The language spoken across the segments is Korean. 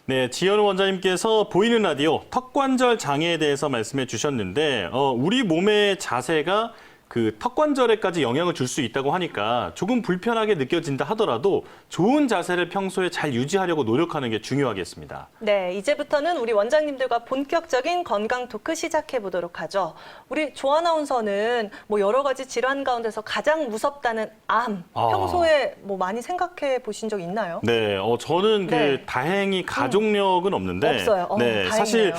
네, 지현우 원장님께서 보이는 라디오 턱관절 장애에 대해서 말씀해 주셨는데 우리 몸의 자세가 그 턱관절에까지 영향을 줄 수 있다고 하니까 조금 불편하게 느껴진다 하더라도 좋은 자세를 평소에 잘 유지하려고 노력하는 게 중요하겠습니다. 네, 이제부터는 우리 원장님들과 본격적인 건강 토크 시작해 보도록 하죠. 우리 조 아나운서는 뭐 여러 가지 질환 가운데서 가장 무섭다는 암, 평소에 뭐 많이 생각해 보신 적 있나요? 네, 저는 네. 다행히 가족력은 없는데, 없어요. 네, 다행이네요. 사실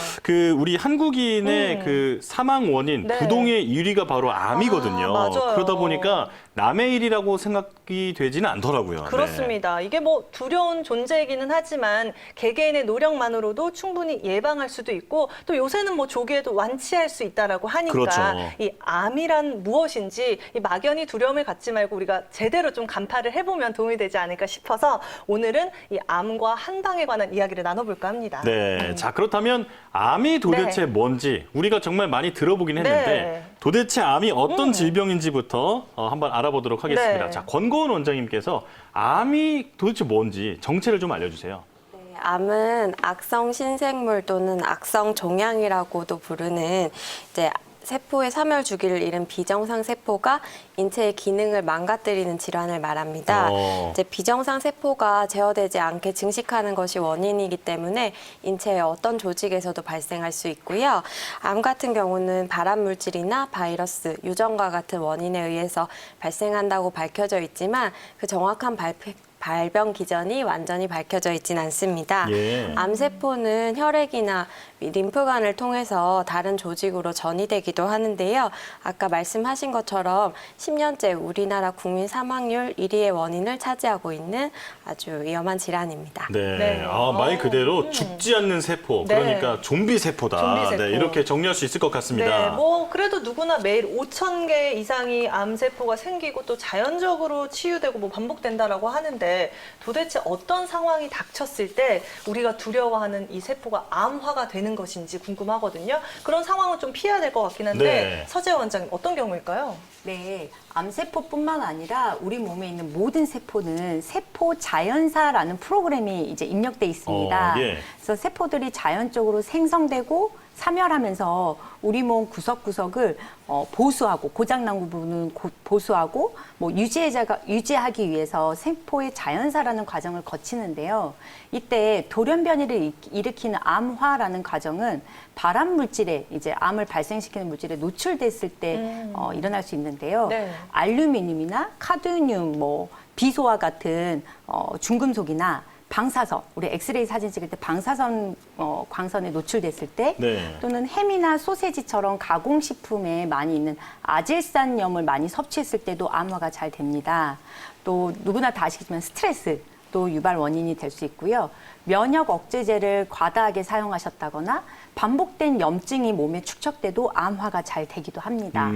우리 한국인의 그 사망 원인 네. 부동의 1위가 바로 암이거든요. 맞아요. 그러다 보니까 남의 일이라고 생각이 되지는 않더라고요. 그렇습니다. 이게 뭐 두려운 존재이기는 하지만 개개인의 노력만으로도 충분히 예방할 수도 있고 또 요새는 뭐 조기에도 완치할 수 있다라고 하니까 그렇죠. 이 암이란 무엇인지 이 막연히 두려움을 갖지 말고 우리가 제대로 좀 간파를 해보면 도움이 되지 않을까 싶어서 오늘은 이 암과 한방에 관한 이야기를 나눠볼까 합니다. 네, 자 그렇다면 암이 도대체 네. 뭔지 우리가 정말 많이 들어보긴 했는데 네. 도대체 암이 어떤 질병인지부터 한번 알아보도록 하겠습니다. 네. 자, 권고은 원장님께서 암이 도대체 뭔지 정체를 좀 알려주세요. 네, 암은 악성 신생물 또는 악성 종양이라고도 부르는 이제 세포의 사멸 주기를 잃은 비정상 세포가 인체의 기능을 망가뜨리는 질환을 말합니다. 이제 비정상 세포가 제어되지 않게 증식하는 것이 원인이기 때문에 인체의 어떤 조직에서도 발생할 수 있고요. 암 같은 경우는 발암 물질이나 바이러스, 유전과 같은 원인에 의해서 발생한다고 밝혀져 있지만 그 정확한 발병 기전이 완전히 밝혀져 있지는 않습니다. 예. 암세포는 혈액이나 림프관을 통해서 다른 조직으로 전이되기도 하는데요. 아까 말씀하신 것처럼 10년째 우리나라 국민 사망률 1위의 원인을 차지하고 있는 아주 위험한 질환입니다. 네, 네. 말 그대로 죽지 않는 세포, 네. 그러니까 좀비 세포다. 좀비 세포. 네, 이렇게 정리할 수 있을 것 같습니다. 네, 뭐 그래도 누구나 매일 5,000개 이상이 암세포가 생기고 또 자연적으로 치유되고 뭐 반복된다라고 하는데 도대체 어떤 상황이 닥쳤을 때 우리가 두려워하는 이 세포가 암화가 되는 것인지 궁금하거든요. 그런 상황은 좀 피해야 될 것 같긴 한데 네. 서재 원장님 어떤 경우일까요? 네, 암세포뿐만 아니라 우리 몸에 있는 모든 세포는 세포 자연사라는 프로그램이 이제 입력돼 있습니다. 예. 그래서 세포들이 자연적으로 생성되고 사멸하면서 우리 몸 구석구석을 보수하고 고장난 부분은 보수하고 뭐 유지하기 위해서 세포의 자연사라는 과정을 거치는데요. 이때 돌연변이를 일으키는 암화라는 과정은 발암 물질에 이제 암을 발생시키는 물질에 노출됐을 때 일어날 수 있는데요. 네. 알루미늄이나 카드뮴, 뭐 비소와 같은 중금속이나 방사선, 우리 엑스레이 사진 찍을 때 방사선 광선에 노출됐을 때 네. 또는 햄이나 소세지처럼 가공식품에 많이 있는 아질산염을 많이 섭취했을 때도 암화가 잘 됩니다. 또 누구나 다 아시겠지만 스트레스 또 유발 원인이 될 수 있고요. 면역 억제제를 과다하게 사용하셨다거나 반복된 염증이 몸에 축적돼도 암화가 잘 되기도 합니다.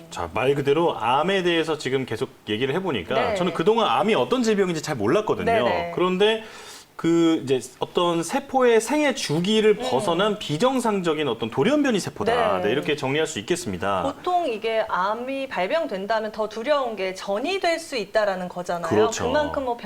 자, 말 그대로 암에 대해서 지금 계속 얘기를 해보니까 네. 저는 그동안 암이 어떤 질병인지 잘 몰랐거든요. 네네. 그런데 이제 어떤 세포의 생애 주기를 벗어난 비정상적인 어떤 돌연변이 세포다. 네. 네, 이렇게 정리할 수 있겠습니다. 보통 이게 암이 발병된다면 더 두려운 게 전이될 수 있다라는 거잖아요. 그렇죠. 그만큼 뭐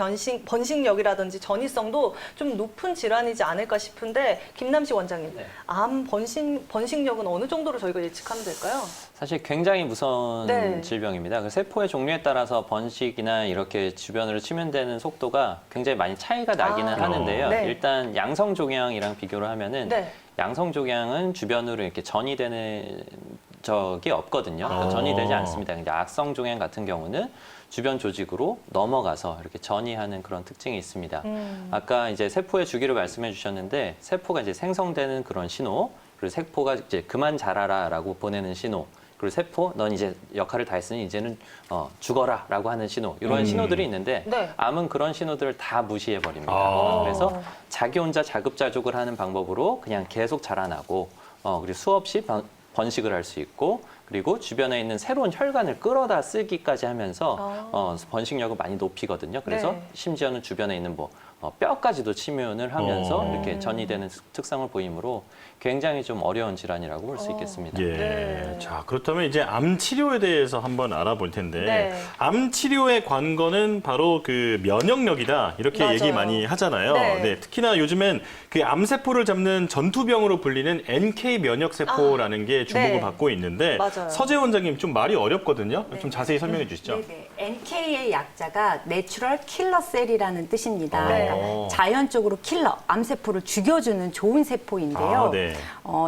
번식력이라든지 전이성도 좀 높은 질환이지 않을까 싶은데 김남식 원장님, 암 번식력은 어느 정도로 저희가 예측하면 될까요? 사실 굉장히 무서운 네. 질병입니다. 그 세포의 종류에 따라서 번식이나 이렇게 주변으로 치면되는 속도가 굉장히 많이 차이가 나기는 하는데요. 네. 일단 양성종양이랑 비교를 하면은 네. 양성종양은 주변으로 이렇게 전이되는 적이 없거든요. 그러니까 전이되지 않습니다. 근데 악성종양 같은 경우는 주변 조직으로 넘어가서 이렇게 전이하는 그런 특징이 있습니다. 아까 이제 세포의 주기를 말씀해 주셨는데 세포가 이제 생성되는 그런 신호, 그리고 세포가 이제 그만 자라라라고 보내는 신호, 그리고 세포, 넌 이제 역할을 다 했으니 이제는 죽어라라고 하는 신호, 이런 신호들이 있는데 네. 암은 그런 신호들을 다 무시해 버립니다. 아. 그래서 자기 혼자 자급자족을 하는 방법으로 그냥 계속 자라나고, 그리고 수없이 번식을 할 수 있고, 그리고 주변에 있는 새로운 혈관을 끌어다 쓰기까지 하면서 번식력을 많이 높이거든요. 그래서 네. 심지어는 주변에 있는 뼈까지도 침윤을 하면서 어. 이렇게 전이되는 특성을 보이므로 굉장히 좀 어려운 질환이라고 볼 수 있겠습니다. 예. 네. 자, 그렇다면 이제 암 치료에 대해서 한번 알아볼 텐데, 네. 암 치료의 관건은 바로 그 면역력이다. 이렇게 맞아요. 얘기 많이 하잖아요. 네. 특히나 요즘엔 그 암세포를 잡는 전투병으로 불리는 NK 면역세포라는 게 주목을 네. 받고 있는데, 맞아요. 서재 원장님 좀 말이 어렵거든요. 좀 자세히 설명해 주시죠. 네네. NK의 약자가 내추럴 킬러 셀이라는 뜻입니다. 네. 그러니까 자연적으로 킬러, 암세포를 죽여주는 좋은 세포인데요. 아, 네.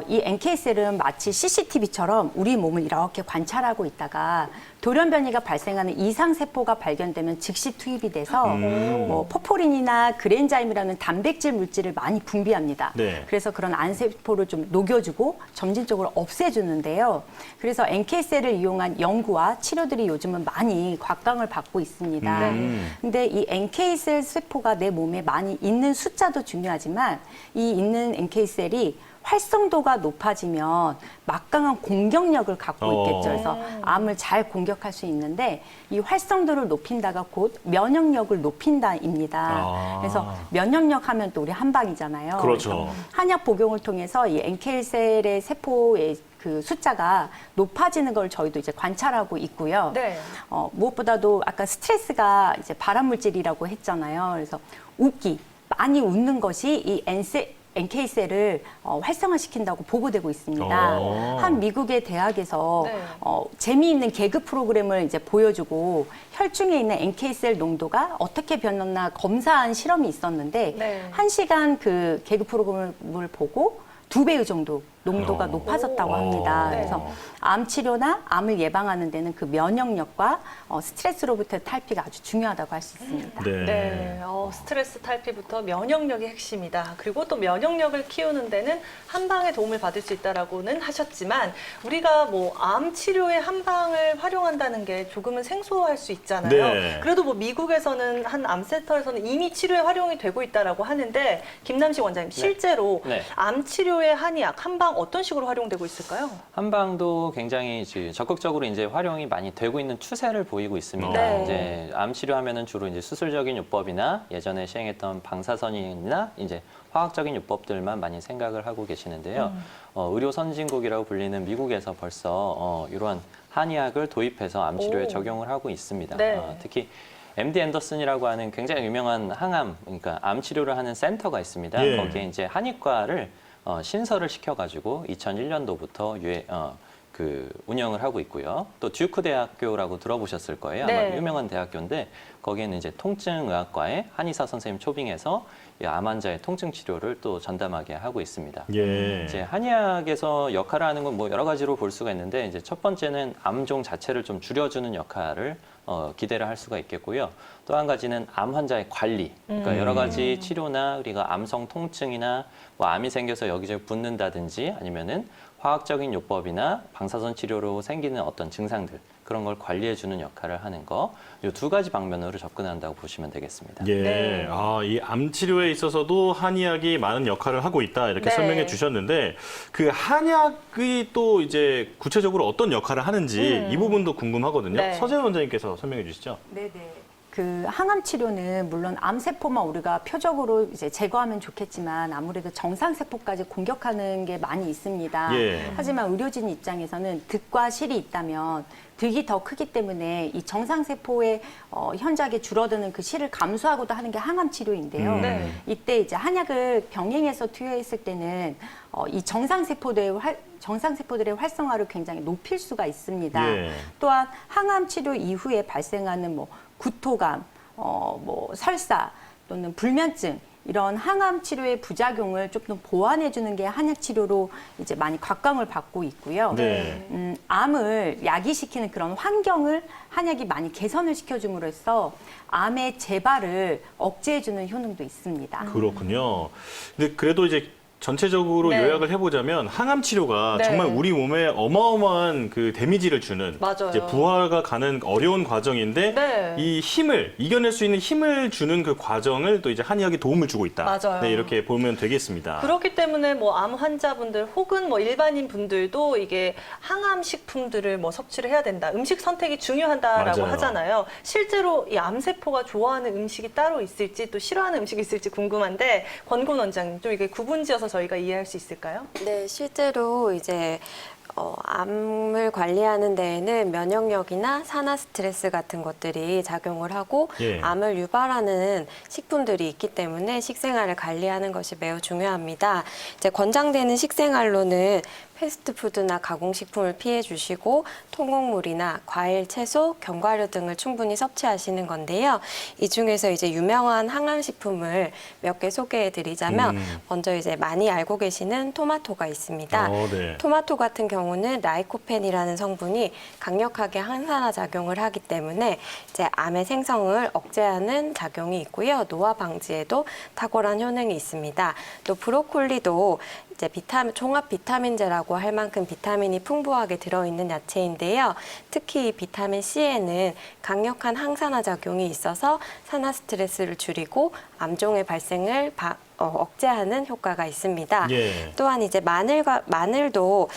이 NK셀은 마치 CCTV처럼 우리 몸을 이렇게 관찰하고 있다가 돌연변이가 발생하는 이상세포가 발견되면 즉시 투입이 돼서 뭐 포포린이나 그랜자임이라는 단백질 물질을 많이 분비합니다. 네. 그래서 그런 암세포를 좀 녹여주고 점진적으로 없애주는데요. 그래서 NK셀을 이용한 연구와 치료들이 요즘은 많이 곽광을 받고 있습니다. 근데 이 NK셀 세포가 내 몸에 많이 있는 숫자도 중요하지만 이 있는 NK셀이 활성도가 높아지면 막강한 공격력을 갖고 있겠죠. 그래서 암을 잘 공격할 수 있는데 이 활성도를 높인다가 곧 면역력을 높인다입니다. 아. 그래서 면역력 하면 또 우리 한방이잖아요. 그렇죠. 그래서 한약 복용을 통해서 이 NK셀의 세포의 그 숫자가 높아지는 걸 저희도 이제 관찰하고 있고요. 네. 무엇보다도 아까 스트레스가 이제 발암 물질이라고 했잖아요. 그래서 웃기, 많이 웃는 것이 이 NK셀을 활성화시킨다고 보고되고 있습니다. 오. 한 미국의 대학에서 네. 재미있는 개그 프로그램을 이제 보여주고 혈중에 있는 NK셀 농도가 어떻게 변했나 검사한 실험이 있었는데 네. 1시간 그 개그 프로그램을 보고 2배 정도 농도가 높아졌다고 합니다. 네. 그래서 암 치료나 암을 예방하는 데는 그 면역력과 스트레스로부터 탈피가 아주 중요하다고 할 수 있습니다. 네, 스트레스 탈피부터 면역력이 핵심이다. 그리고 또 면역력을 키우는 데는 한방의 도움을 받을 수 있다라고는 하셨지만 우리가 뭐 암 치료에 한방을 활용한다는 게 조금은 생소할 수 있잖아요. 네. 그래도 뭐 미국에서는 한 암센터에서는 이미 치료에 활용이 되고 있다라고 하는데 김남식 원장님 실제로 네. 암 치료의 한약 한방 어떤 식으로 활용되고 있을까요? 한방도 굉장히 적극적으로 이제 활용이 많이 되고 있는 추세를 보이고 있습니다. 네. 이제 암 치료하면은 주로 이제 수술적인 요법이나 예전에 시행했던 방사선이나 이제 화학적인 요법들만 많이 생각을 하고 계시는데요. 의료 선진국이라고 불리는 미국에서 벌써 이러한 한의학을 도입해서 암 치료에 오. 적용을 하고 있습니다. 네. 특히 MD 앤더슨이라고 하는 굉장히 유명한 항암, 그러니까 암 치료를 하는 센터가 있습니다. 예. 거기에 이제 한의과를 신설을 시켜가지고 2001년도부터 운영을 하고 있고요. 또 듀크 대학교라고 들어보셨을 거예요. 아마 네. 유명한 대학교인데 거기에는 이제 통증의학과에 한의사 선생님 초빙해서 이 암 환자의 통증 치료를 또 전담하게 하고 있습니다. 예. 이제 한의학에서 역할을 하는 건 뭐 여러 가지로 볼 수가 있는데 이제 첫 번째는 암종 자체를 좀 줄여주는 역할을 기대를 할 수가 있겠고요. 또 한 가지는 암 환자의 관리, 그러니까 여러 가지 치료나 우리가 암성 통증이나 뭐 암이 생겨서 여기저기 붓는다든지 아니면은 화학적인 요법이나 방사선 치료로 생기는 어떤 증상들 그런 걸 관리해주는 역할을 하는 거, 이 두 가지 방면으로 접근한다고 보시면 되겠습니다. 예. 네. 이 암 치료에 있어서도 한의학이 많은 역할을 하고 있다 이렇게 네. 설명해 주셨는데 그 한의학이 또 이제 구체적으로 어떤 역할을 하는지 이 부분도 궁금하거든요. 네. 서재 원장님께서 설명해 주시죠. 네네. 그 항암 치료는 물론 암 세포만 우리가 표적으로 이제 제거하면 좋겠지만 아무래도 정상 세포까지 공격하는 게 많이 있습니다. 예. 하지만 의료진 입장에서는 득과 실이 있다면 득이 더 크기 때문에 이 정상 세포의 현저하게 줄어드는 그 실을 감수하고도 하는 게 항암 치료인데요. 네. 이때 이제 한약을 병행해서 투여했을 때는 이 정상 세포들의 활성화를 굉장히 높일 수가 있습니다. 예. 또한 항암 치료 이후에 발생하는 뭐 구토감, 뭐 설사 또는 불면증 이런 항암 치료의 부작용을 좀 더 보완해 주는 게 한약 치료로 이제 많이 곽광을 받고 있고요. 네. 암을 야기시키는 그런 환경을 한약이 많이 개선을 시켜줌으로써 암의 재발을 억제해 주는 효능도 있습니다. 그렇군요. 근데 그래도 이제 전체적으로 네. 요약을 해보자면 항암 치료가 네. 정말 우리 몸에 어마어마한 그 데미지를 주는 맞아요. 이제 부하가 가는 어려운 과정인데 네. 이 힘을 이겨낼 수 있는 힘을 주는 그 과정을 또 이제 한의학이 도움을 주고 있다. 맞아요. 네, 이렇게 보면 되겠습니다. 그렇기 때문에 뭐 암 환자분들 혹은 뭐 일반인 분들도 이게 항암 식품들을 뭐 섭취를 해야 된다. 음식 선택이 중요하다라고 맞아요. 하잖아요. 실제로 이 암세포가 좋아하는 음식이 따로 있을지 또 싫어하는 음식이 있을지 궁금한데 권곤 원장님 좀 이게 구분지어서 저희가 이해할 수 있을까요? 네, 실제로 이제 암을 관리하는 데에는 면역력이나 산화 스트레스 같은 것들이 작용을 하고 예. 암을 유발하는 식품들이 있기 때문에 식생활을 관리하는 것이 매우 중요합니다. 이제 권장되는 식생활로는 패스트푸드나 가공식품을 피해 주시고 통곡물이나 과일, 채소, 견과류 등을 충분히 섭취하시는 건데요. 이 중에서 이제 유명한 항암식품을 몇 개 소개해 드리자면 먼저 이제 많이 알고 계시는 토마토가 있습니다. 네. 토마토 같은 경우는 라이코펜이라는 성분이 강력하게 항산화 작용을 하기 때문에 이제 암의 생성을 억제하는 작용이 있고요. 노화 방지에도 탁월한 효능이 있습니다. 또 브로콜리도 이제 종합 비타민제라고 할 만큼 비타민이 풍부하게 들어있는 야채인데요. 특히 이 비타민 C에는 강력한 항산화 작용이 있어서 산화 스트레스를 줄이고 암종의 발생을 억제하는 효과가 있습니다. 예. 또한 이제 마늘도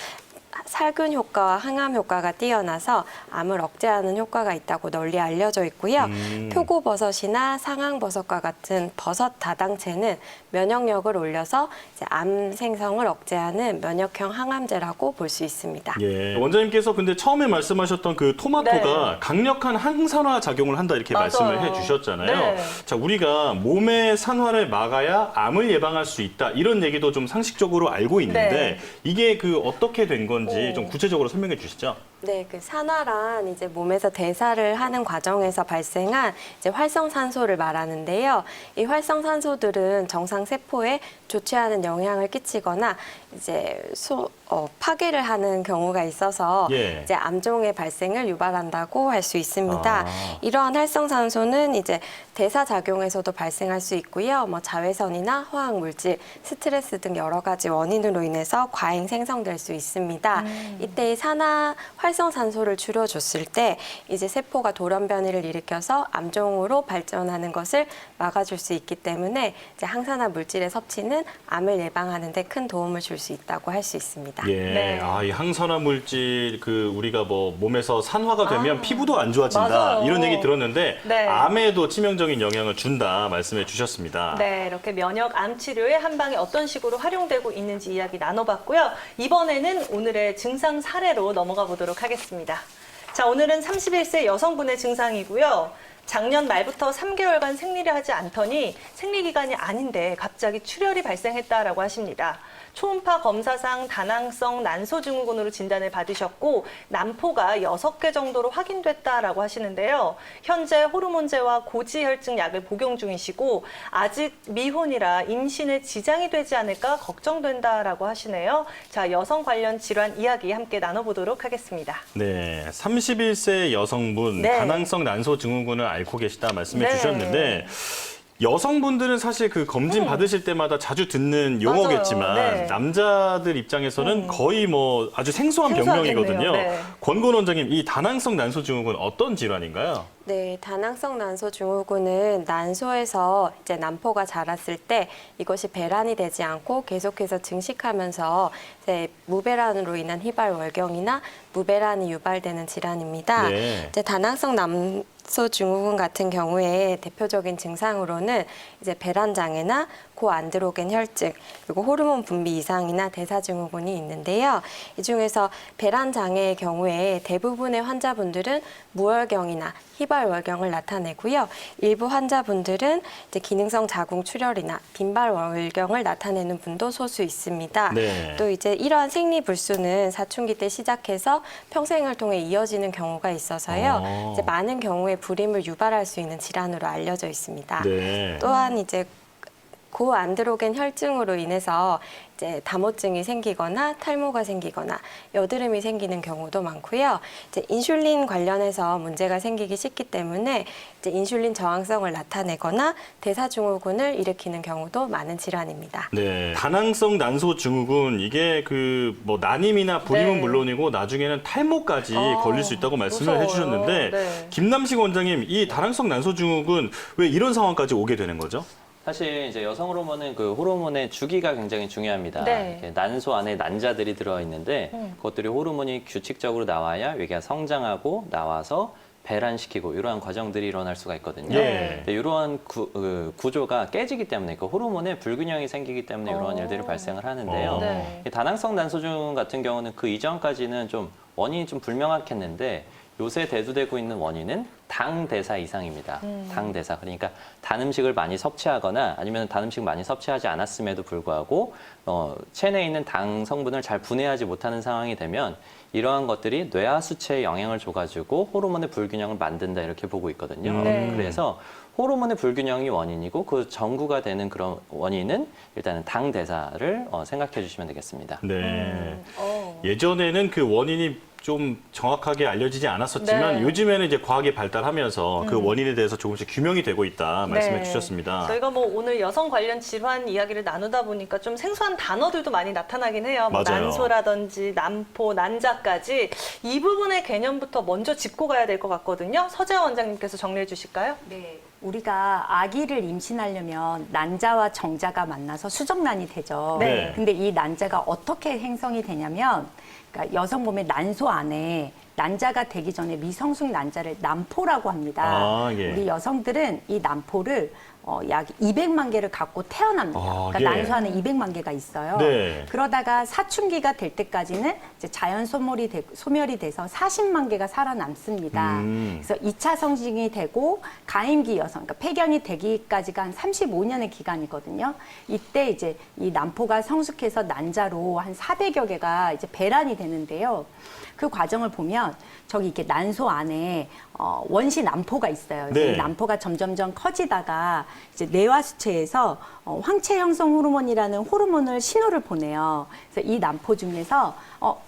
살균 효과와 항암 효과가 뛰어나서 암을 억제하는 효과가 있다고 널리 알려져 있고요. 표고버섯이나 상황버섯과 같은 버섯 다당체는 면역력을 올려서 이제 암 생성을 억제하는 면역형 항암제라고 볼 수 있습니다. 예. 원장님께서 근데 처음에 말씀하셨던 그 토마토가 네. 강력한 항산화 작용을 한다 이렇게 맞아요. 말씀을 해주셨잖아요. 네. 자, 우리가 몸의 산화를 막아야 암을 예방할 수 있다 이런 얘기도 좀 상식적으로 알고 있는데 네. 이게 그 어떻게 된 건지 좀 구체적으로 설명해 주시죠. 네, 그 산화란 이제 몸에서 대사를 하는 과정에서 발생한 이제 활성산소를 말하는데요. 이 활성산소들은 정상 세포에 좋지 않은 영향을 끼치거나 이제 파괴를 하는 경우가 있어서 예. 이제 암종의 발생을 유발한다고 할 수 있습니다. 아. 이러한 활성산소는 이제 대사 작용에서도 발생할 수 있고요. 뭐 자외선이나 화학 물질, 스트레스 등 여러 가지 원인으로 인해서 과잉 생성될 수 있습니다. 이때 이 활성산소를 줄여줬을 때 이제 세포가 돌연변이를 일으켜서 암종으로 발전하는 것을 막아줄 수 있기 때문에 이제 항산화 물질의 섭취는 암을 예방하는 데 큰 도움을 줄 수 있다고 할 수 있습니다. 예. 네. 이 항산화 물질 그 우리가 뭐 몸에서 산화가 되면 피부도 안 좋아진다 맞아요. 이런 얘기 들었는데 네. 암에도 치명적인 영향을 준다 말씀해 주셨습니다. 네, 이렇게 면역 암 치료에 한방에 어떤 식으로 활용되고 있는지 이야기 나눠봤고요. 이번에는 오늘의 증상 사례로 넘어가 보도록 하겠습니다. 자, 오늘은 31세 여성분의 증상이고요. 작년 말부터 3개월간 생리를 하지 않더니 생리기간이 아닌데 갑자기 출혈이 발생했다라고 하십니다. 초음파 검사상 다낭성 난소증후군으로 진단을 받으셨고 난포가 6개 정도로 확인됐다라고 하시는데요. 현재 호르몬제와 고지혈증 약을 복용 중이시고 아직 미혼이라 임신에 지장이 되지 않을까 걱정된다라고 하시네요. 자, 여성 관련 질환 이야기 함께 나눠보도록 하겠습니다. 네, 31세 여성분 네. 다낭성 난소 증후군을 앓고 계시다 말씀해 네. 주셨는데 여성분들은 사실 그 검진 받으실 때마다 자주 듣는 용어겠지만 맞아요. 네. 남자들 입장에서는 거의 뭐 아주 생소한 생소하겠네요. 병명이거든요. 네. 권건 원장님, 이 다낭성 난소 증후군 어떤 질환인가요? 네, 다낭성 난소 증후군은 난소에서 이제 난포가 자랐을 때 이것이 배란이 되지 않고 계속해서 증식하면서 이제 무배란으로 인한 희발월경이나 무배란이 유발되는 질환입니다. 네. 이제 다낭성 난소 증후군 같은 경우에 대표적인 증상으로는 이제 배란 장애나 고안드로겐 혈증 그리고 호르몬 분비 이상이나 대사 증후군이 있는데요. 이 중에서 배란 장애의 경우에 대부분의 환자분들은 무월경이나 희발월경을 나타내고요. 일부 환자분들은 이제 기능성 자궁 출혈이나 빈발월경을 나타내는 분도 소수 있습니다. 네. 또 이제 이러한 생리 불수는 사춘기 때 시작해서 평생을 통해 이어지는 경우가 있어서요. 이제 많은 경우에 불임을 유발할 수 있는 질환으로 알려져 있습니다. 네. 또한 이제 고안드로겐 혈증으로 인해서 이제 담호증이 생기거나 탈모가 생기거나 여드름이 생기는 경우도 많고요. 이제 인슐린 관련해서 문제가 생기기 쉽기 때문에 이제 인슐린 저항성을 나타내거나 대사증후군을 일으키는 경우도 많은 질환입니다. 네, 다낭성 난소 증후군 이게 그 뭐 난임이나 불임은 네. 물론이고 나중에는 탈모까지 걸릴 수 있다고 말씀을 무서워요. 해주셨는데 네. 김남식 원장님 이 다낭성 난소 증후군 왜 이런 상황까지 오게 되는 거죠? 사실 이제 여성 호르몬은 그 호르몬의 주기가 굉장히 중요합니다. 네. 이렇게 난소 안에 난자들이 들어 있는데 그것들이 호르몬이 규칙적으로 나와야 여기가 성장하고 나와서 배란시키고 이러한 과정들이 일어날 수가 있거든요. 예. 근데 이러한 구조가 깨지기 때문에 그 호르몬의 불균형이 생기기 때문에 이러한 일들이 발생을 하는데요. 네. 이 다낭성 난소증 같은 경우는 그 이전까지는 좀 원인이 좀 불명확했는데 요새 대두되고 있는 원인은 당 대사 이상입니다. 당 대사. 그러니까 단 음식을 많이 섭취하거나 아니면 단 음식 많이 섭취하지 않았음에도 불구하고 체내에 있는 당 성분을 잘 분해하지 못하는 상황이 되면 이러한 것들이 뇌하수체에 영향을 줘가지고 호르몬의 불균형을 만든다 이렇게 보고 있거든요. 네. 그래서 호르몬의 불균형이 원인이고 그 전구가 되는 그런 원인은 일단은 당 대사를 생각해 주시면 되겠습니다. 네. 예전에는 그 원인이 좀 정확하게 알려지지 않았었지만 네. 요즘에는 이제 과학이 발달하면서 그 원인에 대해서 조금씩 규명이 되고 있다 말씀해 네. 주셨습니다. 저희가 뭐 오늘 여성 관련 질환 이야기를 나누다 보니까 좀 생소한 단어들도 많이 나타나긴 해요. 뭐 맞아요. 난소라든지 난포, 난자까지 이 부분의 개념부터 먼저 짚고 가야 될 것 같거든요. 서재화 원장님께서 정리해 주실까요? 네. 우리가 아기를 임신하려면 난자와 정자가 만나서 수정란이 되죠. 네. 근데 이 난자가 어떻게 생성이 되냐면 그러니까 여성 몸의 난소 안에 난자가 되기 전에 미성숙 난자를 난포라고 합니다. 아, 예. 우리 여성들은 이 난포를 약 200만 개를 갖고 태어납니다. 아, 그러니까 예. 난소 안에 200만 개가 있어요. 네. 그러다가 사춘기가 될 때까지는 이제 자연 소멸이 돼서 40만 개가 살아남습니다. 그래서 2차 성징이 되고 가임기 여성, 그러니까 폐경이 되기까지가 한 35년의 기간이거든요. 이때 이제 이 난포가 성숙해서 난자로 한 400여 개가 이제 배란이 되는데요. 그 과정을 보면 저기 이렇게 난소 안에 원시 난포가 있어요. 그래서 네. 이 난포가 점점점 커지다가 이제 뇌하수체에서 황체 형성 호르몬이라는 호르몬을 신호를 보내요. 그래서 이 난포 중에서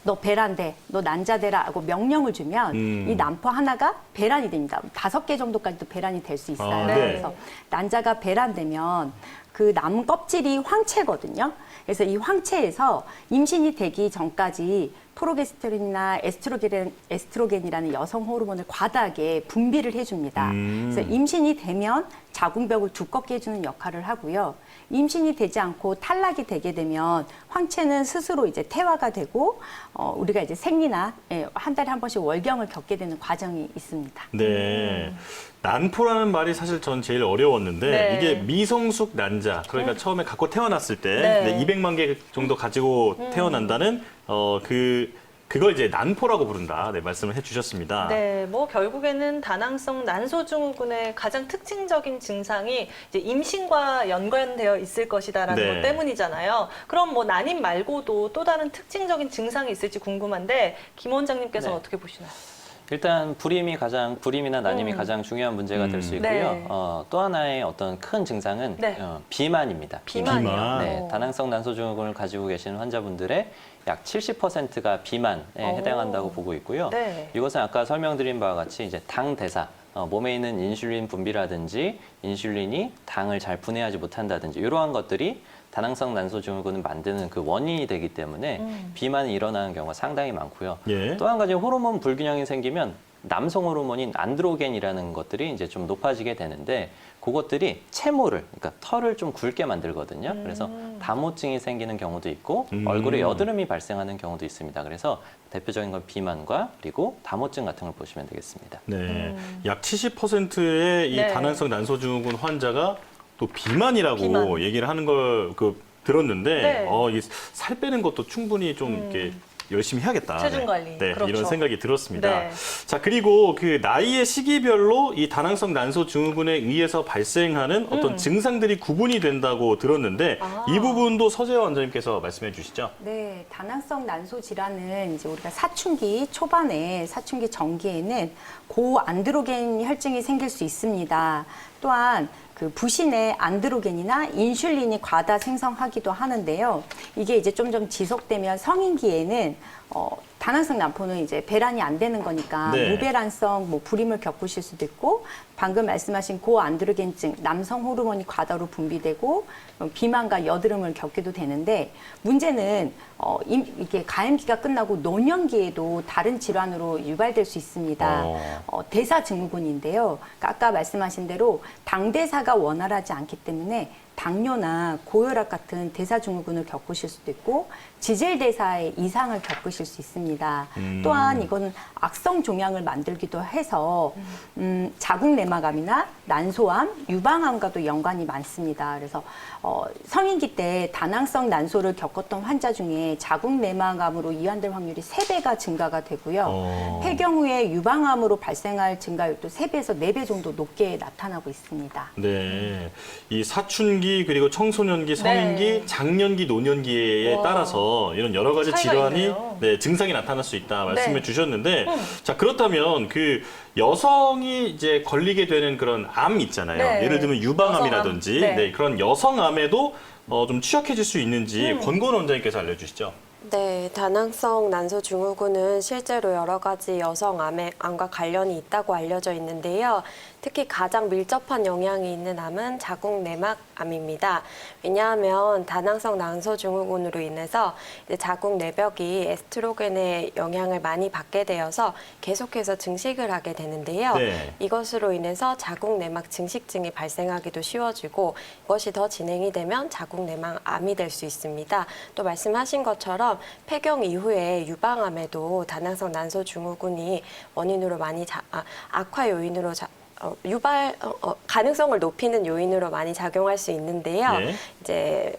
너 배란돼, 너 난자되라 하고 명령을 주면 이 난포 하나가 배란이 됩니다. 5개 정도까지도 배란이 될 수 있어요. 아, 네. 그래서 난자가 배란되면 그 남 껍질이 황체거든요. 그래서 이 황체에서 임신이 되기 전까지 프로게스테론이나 에스트로겐이라는 여성 호르몬을 과다하게 분비를 해줍니다. 그래서 임신이 되면 자궁벽을 두껍게 해주는 역할을 하고요. 임신이 되지 않고 탈락이 되게 되면 황체는 스스로 이제 퇴화가 되고 우리가 이제 생리나 한 달에 한 번씩 월경을 겪게 되는 과정이 있습니다. 네. 난포라는 말이 사실 전 제일 어려웠는데 네. 이게 미성숙 난자 그러니까 처음에 갖고 태어났을 때 네. 200만 개 정도 가지고 태어난다는 그걸 이제 난포라고 부른다. 네, 말씀을 해주셨습니다. 네, 뭐 결국에는 다낭성 난소증후군의 가장 특징적인 증상이 이제 임신과 연관되어 있을 것이다라는 네. 것 때문이잖아요. 그럼 뭐 난임 말고도 또 다른 특징적인 증상이 있을지 궁금한데 김 원장님께서는 네. 어떻게 보시나요? 일단 불임이나 난임이 가장 중요한 문제가 될 수 있고요. 네. 또 하나의 어떤 큰 증상은 네. 비만입니다. 비만이요? 비만. 네, 다낭성 난소증후군을 가지고 계시는 환자분들의 약 70%가 비만에 해당한다고 보고 있고요. 네. 이것은 아까 설명드린 바와 같이 이제 당 대사, 몸에 있는 인슐린 분비라든지 인슐린이 당을 잘 분해하지 못한다든지 이러한 것들이 다낭성 난소증후군을 만드는 그 원인이 되기 때문에 비만이 일어나는 경우가 상당히 많고요. 예. 또 한 가지 호르몬 불균형이 생기면 남성 호르몬인 안드로겐이라는 것들이 이제 좀 높아지게 되는데 그것들이 채모를, 그러니까 털을 좀 굵게 만들거든요. 그래서 담호증이 생기는 경우도 있고 얼굴에 여드름이 발생하는 경우도 있습니다. 그래서 대표적인 건 비만과 그리고 담호증 같은 걸 보시면 되겠습니다. 네. 약 70%의 이 네. 다낭성 난소증후군 환자가 또 비만이라고 비만. 얘기를 하는 걸 들었는데 네. 이게 살 빼는 것도 충분히 좀 이렇게 열심히 해야겠다. 체중 관리. 네, 그렇죠. 이런 생각이 들었습니다. 네. 자, 그리고 그 나이의 시기별로 이 다낭성 난소증후군에 의해서 발생하는 어떤 증상들이 구분이 된다고 들었는데 이 부분도 서재화 원장님께서 말씀해 주시죠. 네, 다낭성 난소 질환은 이제 우리가 사춘기 초반에 사춘기 전기에는 고안드로겐 혈증이 생길 수 있습니다. 또한 그 부신의 안드로겐이나 인슐린이 과다 생성하기도 하는데요. 이게 이제 좀 지속되면 성인기에는 다낭성 난포는 이제 배란이 안 되는 거니까 네. 무배란성 뭐 불임을 겪으실 수도 있고 방금 말씀하신 고안드로겐증 남성 호르몬이 과다로 분비되고 비만과 여드름을 겪기도 되는데 문제는 이게 가임기가 끝나고 노년기에도 다른 질환으로 유발될 수 있습니다. 대사증후군인데요. 그러니까 아까 말씀하신 대로 당대사가 원활하지 않기 때문에 당뇨나 고혈압 같은 대사증후군을 겪으실 수도 있고 지질대사의 이상을 겪으실 수 있습니다. 또한 이건 악성 종양을 만들기도 해서 자궁내막암이나 난소암, 유방암과도 연관이 많습니다. 그래서 성인기 때 다낭성 난소를 겪었던 환자 중에 자궁내막암으로 이완될 확률이 3배가 증가가 되고요. 폐경 후에 유방암으로 발생할 증가율도 3배에서 4배 정도 높게 나타나고 있습니다. 네. 이 사춘기 그리고 청소년기, 성인기, 네. 장년기, 노년기에 와. 따라서 이런 여러 가지 차이가 질환이 있네요. 네, 증상이 나타날 수 있다 말씀해 네. 주셨는데 자, 그렇다면 그 여성이 이제 걸리게 되는 그런 암 있잖아요. 네. 예를 들면 유방암이라든지 여성암. 네. 네, 그런 여성암에도 좀 취약해질 수 있는지 권건 원장님께서 알려주시죠. 네, 다낭성 난소 증후군은 실제로 여러 가지 여성암과 관련이 있다고 알려져 있는데요. 특히 가장 밀접한 영향이 있는 암은 자궁내막암입니다. 왜냐하면 다낭성 난소 증후군으로 인해서 이제 자궁 내벽이 에스트로겐의 영향을 많이 받게 되어서 계속해서 증식을 하게 되는데요. 네. 이것으로 인해서 자궁내막 증식증이 발생하기도 쉬워지고 이것이 더 진행이 되면 자궁내막암이 될 수 있습니다. 또 말씀하신 것처럼 폐경 이후에 유방암에도 다낭성 난소 증후군이 원인으로 많이 악화 요인으로 가능성을 높이는 요인으로 많이 작용할 수 있는데요. 네. 이제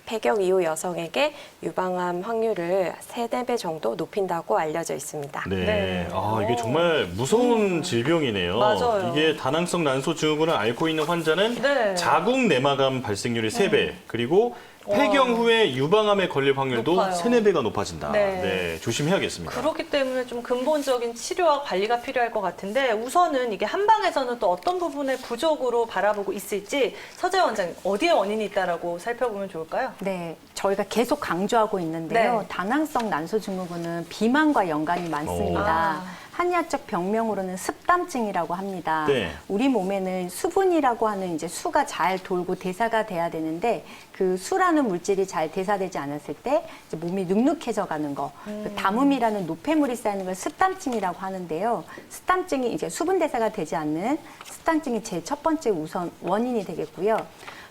폐경 이후 여성에게 유방암 확률을 3-4배 정도 높인다고 알려져 있습니다. 네. 네. 아, 이게 정말 무서운 질병이네요. 맞아요. 이게 다낭성 난소 증후군을 앓고 있는 환자는 네. 자궁 내막암 발생률이 3배, 그리고 폐경 후에 유방암에 걸릴 확률도 높아요. 3-4배가 높아진다. 네. 네, 조심해야겠습니다. 그렇기 때문에 좀 근본적인 치료와 관리가 필요할 것 같은데 우선은 이게 한방에서는 또 어떤 부분을 부족으로 바라보고 있을지 서재 원장님 어디에 원인이 있다라고 살펴보면 좋을까요? 네, 저희가 계속 강조하고 있는데요. 네. 다낭성 난소 증후군은 비만과 연관이 많습니다. 한의학적 병명으로는 습담증이라고 합니다. 네. 우리 몸에는 수분이라고 하는 이제 수가 잘 돌고 대사가 돼야 되는데 그 수라는 물질이 잘 대사되지 않았을 때 이제 몸이 눅눅해져 가는 거, 그 담음이라는 노폐물이 쌓이는 걸 습담증이라고 하는데요. 습담증이 이제 수분 대사가 되지 않는 습담증이 제 첫 번째 우선 원인이 되겠고요.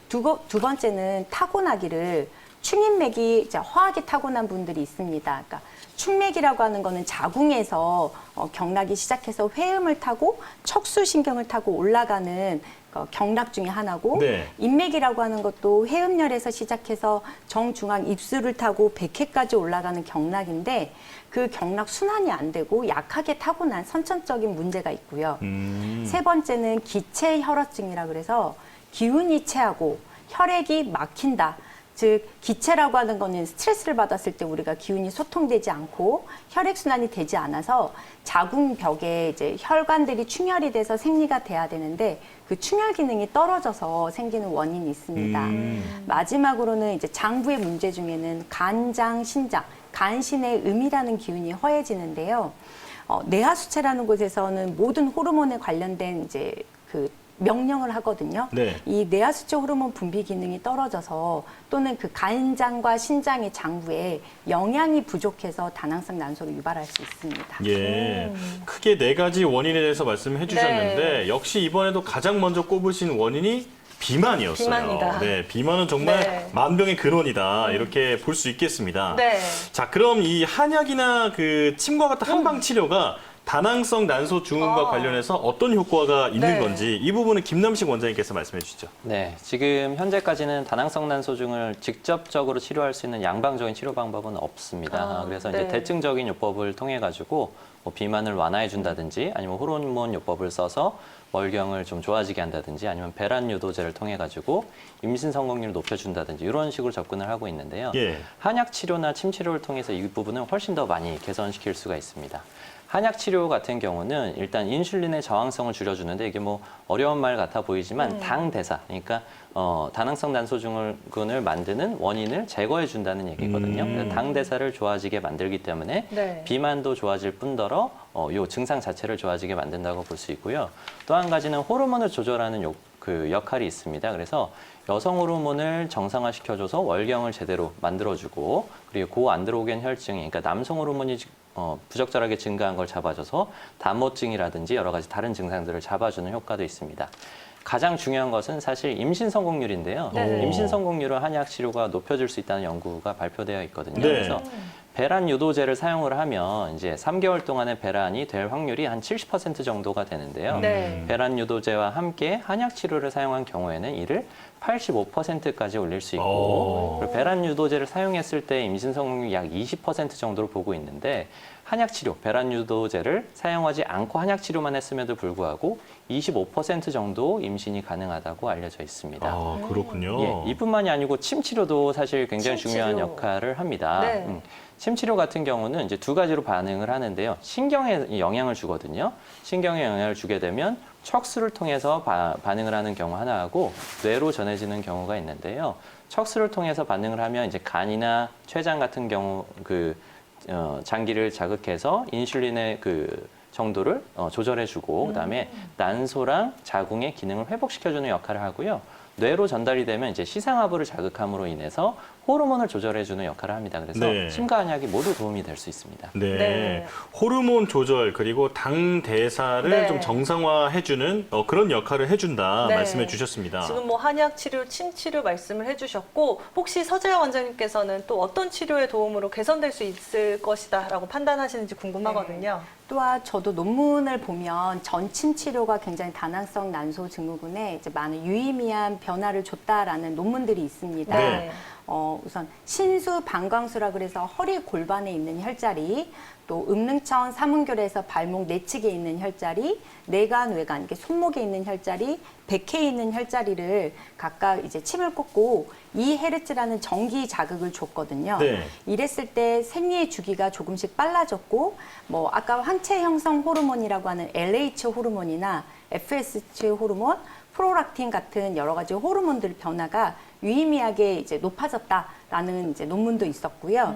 두 번째는 타고나기를 충인맥이 이제 화학이 타고난 분들이 있습니다. 그러니까 충맥이라고 하는 거는 자궁에서 경락이 시작해서 회음을 타고 척수신경을 타고 올라가는 경락 중에 하나고 네. 인맥이라고 하는 것도 회음열에서 시작해서 정중앙 입술을 타고 백회까지 올라가는 경락인데 그 경락 순환이 안 되고 약하게 타고난 선천적인 문제가 있고요. 세 번째는 기체혈화증이라 그래서 기운이 체하고 혈액이 막힌다. 즉 기체라고 하는 거는 스트레스를 받았을 때 우리가 기운이 소통되지 않고 혈액 순환이 되지 않아서 자궁벽에 이제 혈관들이 충혈이 돼서 생리가 돼야 되는데 그 충혈 기능이 떨어져서 생기는 원인이 있습니다. 마지막으로는 이제 장부의 문제 중에는 간장, 신장, 간신의 음이라는 기운이 허해지는데요. 내하수체라는 곳에서는 모든 호르몬에 관련된 이제 그 명령을 하거든요. 네. 이 내하수체 호르몬 분비 기능이 떨어져서 또는 그 간장과 신장의 장부에 영양이 부족해서 다낭성 난소를 유발할 수 있습니다. 예, 크게 4가지 원인에 대해서 말씀해 주셨는데 역시 이번에도 가장 먼저 꼽으신 원인이 비만이었어요. 비만이다. 네, 비만은 정말 네. 만병의 근원이다 이렇게 볼 수 있겠습니다. 네. 자, 그럼 이 한약이나 그 침과 같은 한방 치료가 다낭성 난소 증후군과 관련해서 어떤 효과가 있는 네. 건지 이 부분은 김남식 원장님께서 말씀해 주시죠. 네, 지금 현재까지는 다낭성 난소증을 직접적으로 치료할 수 있는 양방적인 치료 방법은 없습니다. 그래서 이제 네. 대증적인 요법을 통해 가지고 뭐 비만을 완화해 준다든지 아니면 호르몬 요법을 써서 월경을 좀 좋아지게 한다든지 아니면 배란 유도제를 통해 가지고 임신 성공률을 높여준다든지 이런 식으로 접근을 하고 있는데요. 예. 한약 치료나 침 치료를 통해서 이 부분을 훨씬 더 많이 개선시킬 수가 있습니다. 한약 치료 같은 경우는 일단 인슐린의 저항성을 줄여주는데 이게 뭐 어려운 말 같아 보이지만 당 대사, 그러니까 다낭성 난소 증후군을 만드는 원인을 제거해 준다는 얘기거든요. 그래서 당 대사를 좋아지게 만들기 때문에 네. 비만도 좋아질 뿐더러 요 증상 자체를 좋아지게 만든다고 볼 수 있고요. 또 한 가지는 호르몬을 조절하는 그 역할이 있습니다. 그래서 여성 호르몬을 정상화시켜줘서 월경을 제대로 만들어주고 그리고 고안드로겐 혈증이 그러니까 남성 호르몬이 부적절하게 증가한 걸 잡아줘서 단모증이라든지 여러 가지 다른 증상들을 잡아주는 효과도 있습니다. 가장 중요한 것은 사실 임신 성공률인데요. 네. 임신 성공률을 한약 치료가 높여줄 수 있다는 연구가 발표되어 있거든요. 네. 그래서 배란 유도제를 사용을 하면 이제 3개월 동안의 배란이 될 확률이 한 70% 정도가 되는데요. 네. 배란 유도제와 함께 한약 치료를 사용한 경우에는 이를 85%까지 올릴 수 있고 그리고 배란 유도제를 사용했을 때 임신 성공률이 약 20% 정도로 보고 있는데 한약 치료, 배란 유도제를 사용하지 않고 한약 치료만 했음에도 불구하고 25% 정도 임신이 가능하다고 알려져 있습니다. 아, 그렇군요. 예, 이뿐만이 아니고 침 치료도 사실 굉장히 침 중요한 치료. 역할을 합니다. 네. 침 치료 같은 경우는 이제 두 가지로 반응을 하는데요. 신경에 영향을 주거든요. 신경에 영향을 주게 되면 척수를 통해서 반응을 하는 경우 하나하고 뇌로 전해지는 경우가 있는데요. 척수를 통해서 반응을 하면 이제 간이나 췌장 같은 경우 장기를 자극해서 인슐린의 그 정도를 조절해주고 그다음에 난소랑 자궁의 기능을 회복시켜주는 역할을 하고요. 뇌로 전달이 되면 이제 시상하부를 자극함으로 인해서 호르몬을 조절해주는 역할을 합니다. 그래서 네. 침과 한약이 모두 도움이 될 수 있습니다. 네. 네. 호르몬 조절 그리고 당 대사를 네. 좀 정상화해주는 그런 역할을 해준다 네. 말씀해 주셨습니다. 지금 뭐 한약 치료, 침 치료 말씀을 해주셨고 혹시 서재영 원장님께서는 또 어떤 치료의 도움으로 개선될 수 있을 것이다라고 판단하시는지 궁금하거든요. 또한 저도 논문을 보면 전침 치료가 굉장히 다낭성 난소 증후군에 이제 많은 유의미한 변화를 줬다라는 논문들이 있습니다. 네. 우선 신수 방광수라 그래서 허리 골반에 있는 혈자리, 또 음릉천 사문결에서 발목 내측에 있는 혈자리, 내관 외관 이게 손목에 있는 혈자리, 백회에 있는 혈자리를 각각 이제 침을 꽂고 2헤르츠라는 전기 자극을 줬거든요. 네. 이랬을 때 생리의 주기가 조금씩 빨라졌고, 뭐 아까 황체 형성 호르몬이라고 하는 LH 호르몬이나 FSH 호르몬, 프로락틴 같은 여러 가지 호르몬들 변화가 유의미하게 이제 높아졌다라는 이제 논문도 있었고요.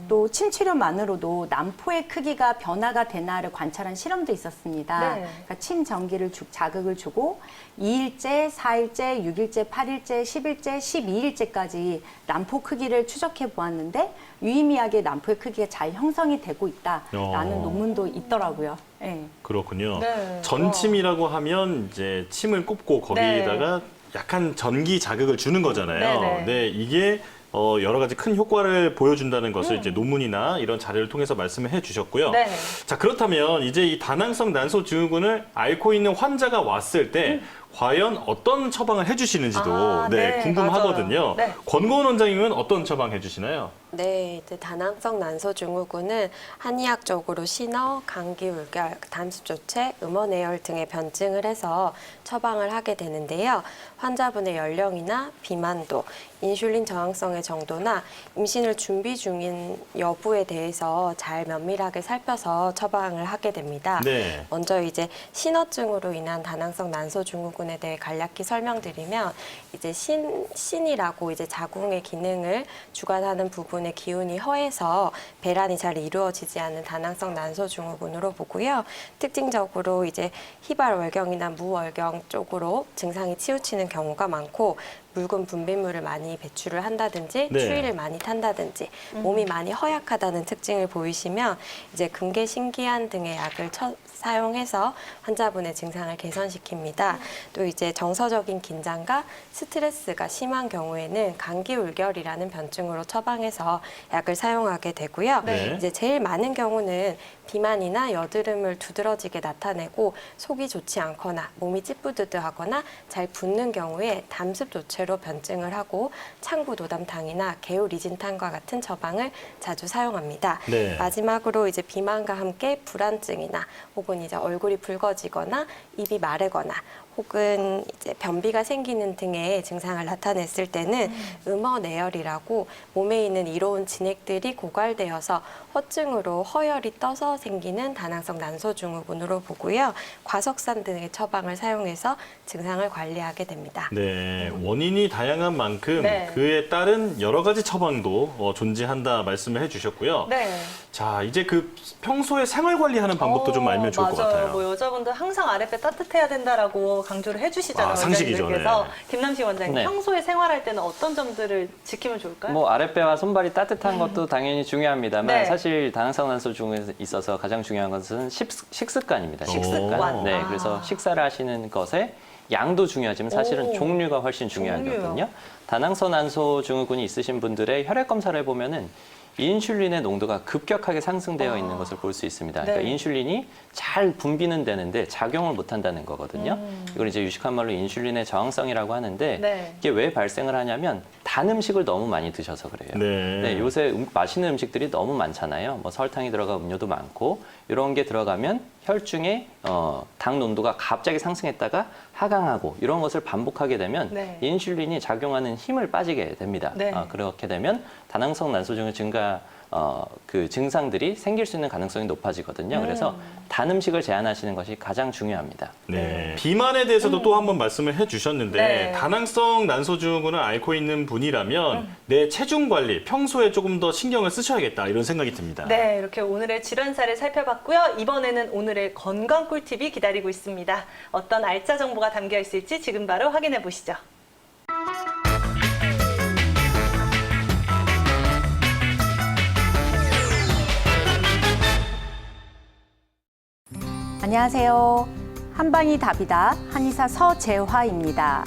또 침 치료만으로도 난포의 크기가 변화가 되나를 관찰한 실험도 있었습니다. 네. 그러니까 침 전기를 자극을 주고 2일째, 4일째, 6일째, 8일째, 10일째, 12일째까지 난포 크기를 추적해 보았는데 유의미하게 난포의 크기가 잘 형성이 되고 있다라는 논문도 있더라고요. 네. 그렇군요. 네. 전침이라고 하면 이제 침을 꼽고 거기에다가 약간 전기 자극을 주는 거잖아요. 네네. 네, 이게 여러 가지 큰 효과를 보여준다는 것을 이제 논문이나 이런 자료를 통해서 말씀을 해주셨고요. 네. 자, 그렇다면 이제 이 다낭성 난소 증후군을 앓고 있는 환자가 왔을 때 과연 어떤 처방을 해주시는지도 아, 네, 궁금하거든요. 맞아요. 네. 권고은 원장님은 어떤 처방 해주시나요? 네, 이제 다낭성 난소 증후군은 한의학적으로 신어, 감기 울결, 담습 조체, 음원 애열 등의 변증을 해서 처방을 하게 되는데요. 환자분의 연령이나 비만도, 인슐린 저항성의 정도나 임신을 준비 중인 여부에 대해서 잘 면밀하게 살펴서 처방을 하게 됩니다. 네. 먼저 이제 신어증으로 인한 다낭성 난소 증후군에 대해 간략히 설명드리면 이제 신이라고 이제 자궁의 기능을 주관하는 부분의 기운이 허해서 배란이 잘 이루어지지 않는 다낭성 난소 증후군으로 보고요. 특징적으로 이제 희발월경이나 무월경 쪽으로 증상이 치우치는 경우가 많고 묽은 분비물을 많이 배출을 한다든지 네. 추위를 많이 탄다든지 몸이 많이 허약하다는 특징을 보이시면 이제 금계신기한 등의 약을 사용해서 환자분의 증상을 개선시킵니다. 또 이제 정서적인 긴장과 스트레스가 심한 경우에는 감기울결이라는 변증으로 처방해서 약을 사용하게 되고요. 네. 이제 제일 많은 경우는 비만이나 여드름을 두드러지게 나타내고 속이 좋지 않거나 몸이 찌뿌드드하거나 잘 붓는 경우에 담습 조체로 변증을 하고 창부노담탕이나 개요리진탕과 같은 처방을 자주 사용합니다. 네. 마지막으로 이제 비만과 함께 불안증이나 혹은 이제 얼굴이 붉어지거나 입이 마르거나 혹은 이제 변비가 생기는 등의 증상을 나타냈을 때는 음어내열이라고 몸에 있는 이로운 진액들이 고갈되어서 허증으로 허열이 떠서 생기는 다낭성 난소증후군으로 보고요. 과석산 등의 처방을 사용해서 증상을 관리하게 됩니다. 네, 원인이 다양한 만큼 네. 그에 따른 여러 가지 처방도 존재한다 말씀을 해주셨고요. 네. 자, 이제 그 평소에 생활 관리하는 방법도 좀 알면 좋을 것 맞아요. 같아요. 뭐 여자분들 항상 아랫배 따뜻해야 된다라고 강조를 해주시잖아요. 아, 상식이죠. 원장님께서. 네. 김남식 원장님, 네. 평소에 생활할 때는 어떤 점들을 지키면 좋을까요? 뭐 아랫배와 손발이 따뜻한 것도 당연히 중요합니다만 네. 사실 다낭성 난소증후군에 있어서 가장 중요한 것은 식습관입니다. 식습관. 네, 아. 그래서 식사를 하시는 것에 양도 중요하지만 사실은 오. 종류가 훨씬 중요하거든요. 종류요? 다낭성 난소증후군이 있으신 분들의 혈액 검사를 보면은 인슐린의 농도가 급격하게 상승되어 있는 것을 볼 수 있습니다. 그러니까 네. 인슐린이 잘 분비는 되는데 작용을 못 한다는 거거든요. 이걸 이제 유식한 말로 인슐린의 저항성이라고 하는데 네. 이게 왜 발생을 하냐면 단 음식을 너무 많이 드셔서 그래요. 네. 네, 요새 맛있는 음식들이 너무 많잖아요. 뭐 설탕이 들어간 음료도 많고 이런 게 들어가면 혈중에 당 농도가 갑자기 상승했다가 하강하고 이런 것을 반복하게 되면 네. 인슐린이 작용하는 힘을 빠지게 됩니다. 네. 그렇게 되면 다낭성 난소증후 증가 그 증상들이 생길 수 있는 가능성이 높아지거든요. 그래서 단 음식을 제한하시는 것이 가장 중요합니다. 네. 비만에 대해서도 또 한번 말씀을 해주셨는데 네. 다낭성 난소증후군을 앓고 있는 분이라면 내 체중 관리 평소에 조금 더 신경을 쓰셔야겠다 이런 생각이 듭니다. 네, 이렇게 오늘의 질환사를 살펴봤고요. 이번에는 오늘의 건강 꿀팁이 기다리고 있습니다. 어떤 알짜 정보가 담겨 있을지 지금 바로 확인해 보시죠. 안녕하세요. 한방이 답이다. 한의사 서재화입니다.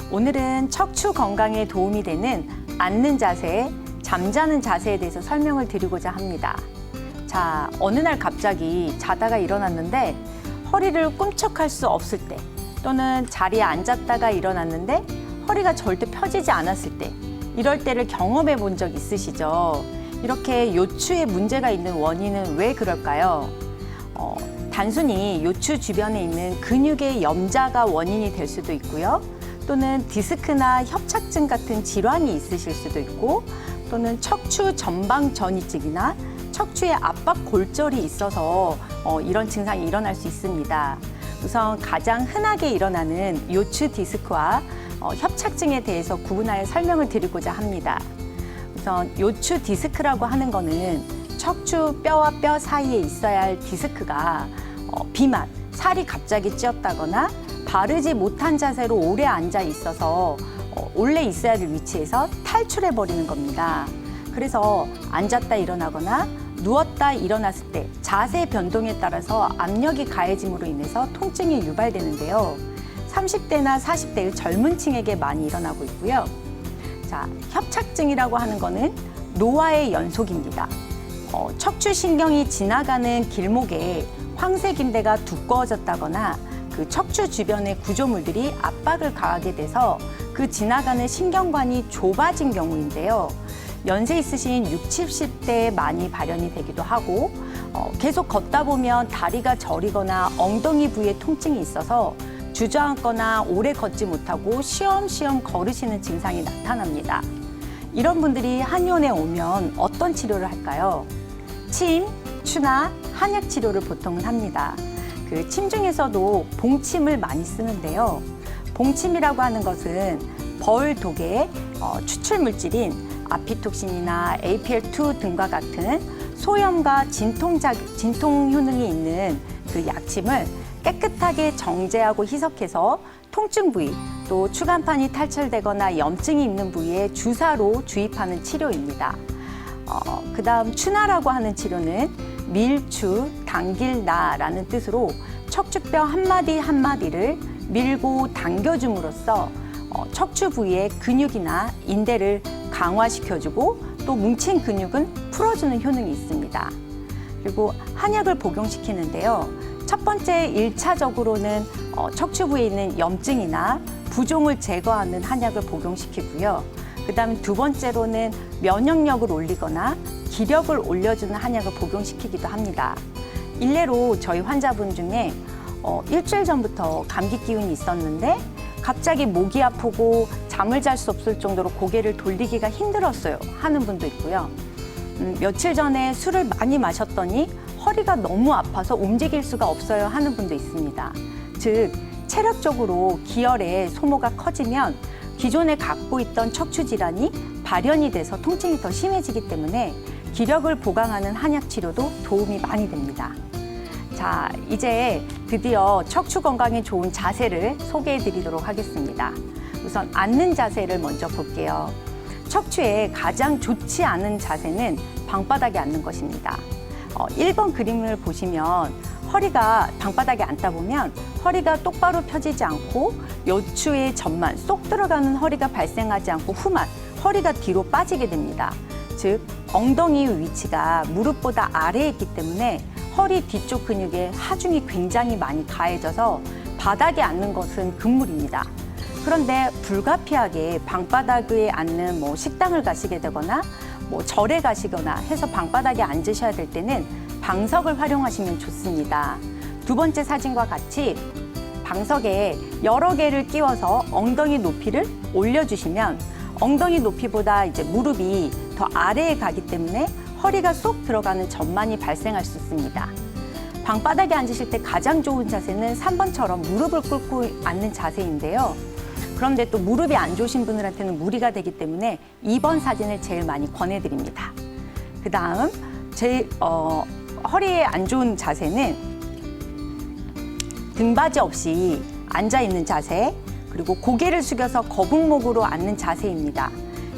오늘은 척추 건강에 도움이 되는 앉는 자세, 잠자는 자세에 대해서 설명을 드리고자 합니다. 자, 어느 날 갑자기 자다가 일어났는데 허리를 꿈쩍할 수 없을 때 또는 자리에 앉았다가 일어났는데 허리가 절대 펴지지 않았을 때 이럴 때를 경험해 본 적 있으시죠? 이렇게 요추에 문제가 있는 원인은 왜 그럴까요? 단순히 요추 주변에 있는 근육의 염자가 원인이 될 수도 있고요. 또는 디스크나 협착증 같은 질환이 있으실 수도 있고 또는 척추 전방 전이증이나 척추의 압박 골절이 있어서 이런 증상이 일어날 수 있습니다. 우선 가장 흔하게 일어나는 요추 디스크와 협착증에 대해서 구분하여 설명을 드리고자 합니다. 우선 요추 디스크라고 하는 거는 척추 뼈와 뼈 사이에 있어야 할 디스크가 비만, 살이 갑자기 찌었다거나 바르지 못한 자세로 오래 앉아 있어서 원래 있어야 할 위치에서 탈출해 버리는 겁니다. 그래서 앉았다 일어나거나 누웠다 일어났을 때 자세 변동에 따라서 압력이 가해짐으로 인해서 통증이 유발되는데요. 30대나 40대의 젊은 층에게 많이 일어나고 있고요. 자, 협착증이라고 하는 거는 노화의 연속입니다. 척추신경이 지나가는 길목에 황색인대가 두꺼워졌다거나 그 척추 주변의 구조물들이 압박을 가하게 돼서 그 지나가는 신경관이 좁아진 경우인데요. 연세 있으신 60, 70대에 많이 발현이 되기도 하고 계속 걷다 보면 다리가 저리거나 엉덩이 부위에 통증이 있어서 주저앉거나 오래 걷지 못하고 쉬엄쉬엄 걸으시는 증상이 나타납니다. 이런 분들이 한의원에 오면 어떤 치료를 할까요? 침, 추나 한약 치료를 보통은 합니다. 그 침 중에서도 봉침을 많이 쓰는데요. 봉침이라고 하는 것은 벌 독의 추출 물질인 아피톡신이나 APL2 등과 같은 소염과 진통 효능이 있는 그 약침을 깨끗하게 정제하고 희석해서 통증 부위, 또 추간판이 탈출되거나 염증이 있는 부위에 주사로 주입하는 치료입니다. 그다음 추나라고 하는 치료는 밀추, 당길나라는 뜻으로 척추뼈 한마디 한마디를 밀고 당겨줌으로써 척추 부위의 근육이나 인대를 강화시켜주고 또 뭉친 근육은 풀어주는 효능이 있습니다. 그리고 한약을 복용시키는데요. 첫 번째 1차적으로는 척추 부위에 있는 염증이나 부종을 제거하는 한약을 복용시키고요. 그다음 두 번째로는 면역력을 올리거나 기력을 올려주는 한약을 복용시키기도 합니다. 일례로 저희 환자분 중에 일주일 전부터 감기 기운이 있었는데 갑자기 목이 아프고 잠을 잘 수 없을 정도로 고개를 돌리기가 힘들었어요 하는 분도 있고요. 며칠 전에 술을 많이 마셨더니 허리가 너무 아파서 움직일 수가 없어요 하는 분도 있습니다. 즉 체력적으로 기혈의 소모가 커지면 기존에 갖고 있던 척추 질환이 발현이 돼서 통증이 더 심해지기 때문에 기력을 보강하는 한약 치료도 도움이 많이 됩니다. 자, 이제 드디어 척추 건강에 좋은 자세를 소개해 드리도록 하겠습니다. 우선 앉는 자세를 먼저 볼게요. 척추에 가장 좋지 않은 자세는 방바닥에 앉는 것입니다. 1번 그림을 보시면 허리가 방바닥에 앉다 보면 허리가 똑바로 펴지지 않고 요추의 전만 쏙 들어가는 허리가 발생하지 않고 후만 허리가 뒤로 빠지게 됩니다. 즉 엉덩이의 위치가 무릎보다 아래에 있기 때문에 허리 뒤쪽 근육에 하중이 굉장히 많이 가해져서 바닥에 앉는 것은 금물입니다. 그런데 불가피하게 방바닥에 앉는 식당을 가시게 되거나 절에 가시거나 해서 방바닥에 앉으셔야 될 때는 방석을 활용하시면 좋습니다. 두 번째 사진과 같이 방석에 여러 개를 끼워서 엉덩이 높이를 올려주시면 엉덩이 높이보다 이제 무릎이 더 아래에 가기 때문에 허리가 쏙 들어가는 전만이 발생할 수 있습니다. 방바닥에 앉으실 때 가장 좋은 자세는 3번처럼 무릎을 꿇고 앉는 자세인데요. 그런데 또 무릎이 안 좋으신 분들한테는 무리가 되기 때문에 2번 사진을 제일 많이 권해드립니다. 그 다음 허리에 안 좋은 자세는 등받이 없이 앉아있는 자세, 그리고 고개를 숙여서 거북목으로 앉는 자세입니다.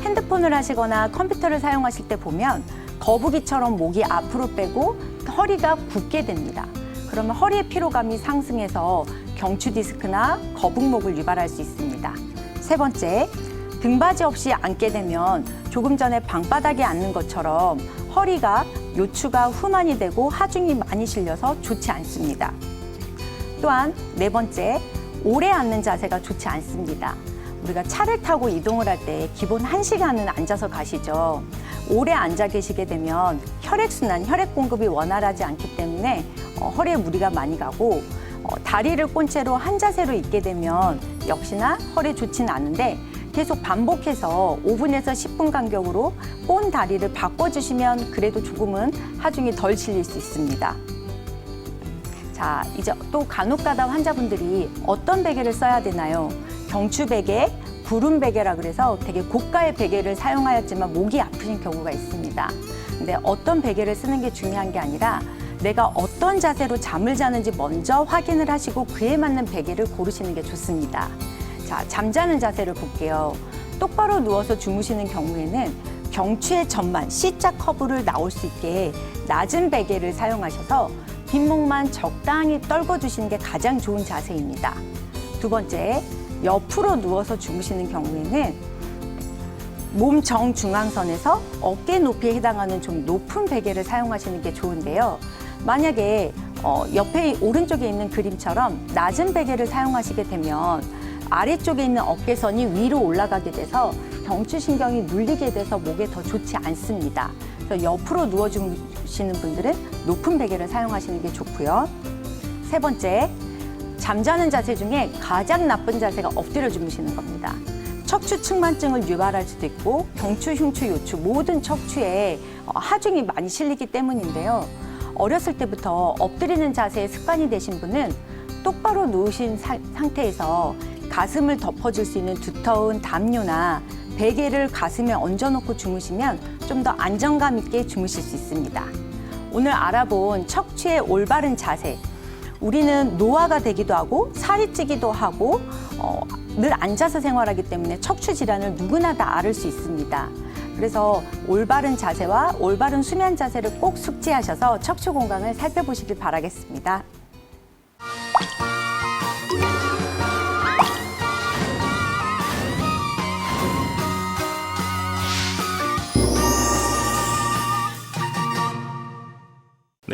핸드폰을 하시거나 컴퓨터를 사용하실 때 보면 거북이처럼 목이 앞으로 빼고 허리가 굽게 됩니다. 그러면 허리의 피로감이 상승해서 경추 디스크나 거북목을 유발할 수 있습니다. 세 번째, 등받이 없이 앉게 되면 조금 전에 방바닥에 앉는 것처럼 허리가 요추가 후만이 되고 하중이 많이 실려서 좋지 않습니다. 또한 네 번째, 오래 앉는 자세가 좋지 않습니다. 우리가 차를 타고 이동을 할 때 기본 1시간은 앉아서 가시죠. 오래 앉아 계시게 되면 혈액순환, 혈액 공급이 원활하지 않기 때문에 허리에 무리가 많이 가고 다리를 꼰 채로 한 자세로 있게 되면 역시나 허리에 좋지는 않은데 계속 반복해서 5분에서 10분 간격으로 꼰 다리를 바꿔주시면 그래도 조금은 하중이 덜 실릴 수 있습니다. 자, 이제 또 간혹가다 환자분들이 어떤 베개를 써야 되나요? 경추 베개, 구름 베개라 그래서 되게 고가의 베개를 사용하였지만 목이 아프신 경우가 있습니다. 근데 어떤 베개를 쓰는 게 중요한 게 아니라 내가 어떤 자세로 잠을 자는지 먼저 확인을 하시고 그에 맞는 베개를 고르시는 게 좋습니다. 자, 잠자는 자세를 볼게요. 똑바로 누워서 주무시는 경우에는 경추의 전만 C자 커브를 나올 수 있게 낮은 베개를 사용하셔서 뒷목만 적당히 떨궈주시는 게 가장 좋은 자세입니다. 두 번째, 옆으로 누워서 주무시는 경우에는 몸 정중앙선에서 어깨 높이에 해당하는 좀 높은 베개를 사용하시는 게 좋은데요. 만약에 옆에 오른쪽에 있는 그림처럼 낮은 베개를 사용하시게 되면 아래쪽에 있는 어깨선이 위로 올라가게 돼서 경추신경이 눌리게 돼서 목에 더 좋지 않습니다. 그래서 옆으로 누워 주무시는 분들은 높은 베개를 사용하시는 게 좋고요. 세 번째, 잠자는 자세 중에 가장 나쁜 자세가 엎드려 주무시는 겁니다. 척추 측만증을 유발할 수도 있고 경추, 흉추, 요추 모든 척추에 하중이 많이 실리기 때문인데요. 어렸을 때부터 엎드리는 자세에 습관이 되신 분은 똑바로 누우신 상태에서 가슴을 덮어줄 수 있는 두터운 담요나 베개를 가슴에 얹어놓고 주무시면 좀 더 안정감 있게 주무실 수 있습니다. 오늘 알아본 척추의 올바른 자세, 우리는 노화가 되기도 하고 살이 찌기도 하고 늘 앉아서 생활하기 때문에 척추 질환을 누구나 다 앓을 수 있습니다. 그래서 올바른 자세와 올바른 수면 자세를 꼭 숙지하셔서 척추 건강을 살펴보시길 바라겠습니다.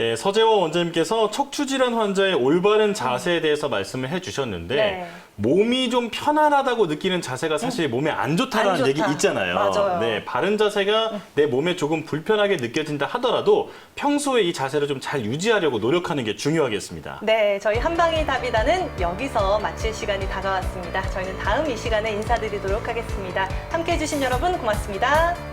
네, 서재원 원장님께서 척추질환 환자의 올바른 자세에 대해서 말씀을 해주셨는데 네. 몸이 좀 편안하다고 느끼는 자세가 사실 몸에 안 좋다라는 안 좋다. 얘기 있잖아요. 맞아요. 네, 바른 자세가 내 몸에 조금 불편하게 느껴진다 하더라도 평소에 이 자세를 좀 잘 유지하려고 노력하는 게 중요하겠습니다. 네, 저희 한방이 답이다는 여기서 마칠 시간이 다가왔습니다. 저희는 다음 이 시간에 인사드리도록 하겠습니다. 함께해 주신 여러분 고맙습니다.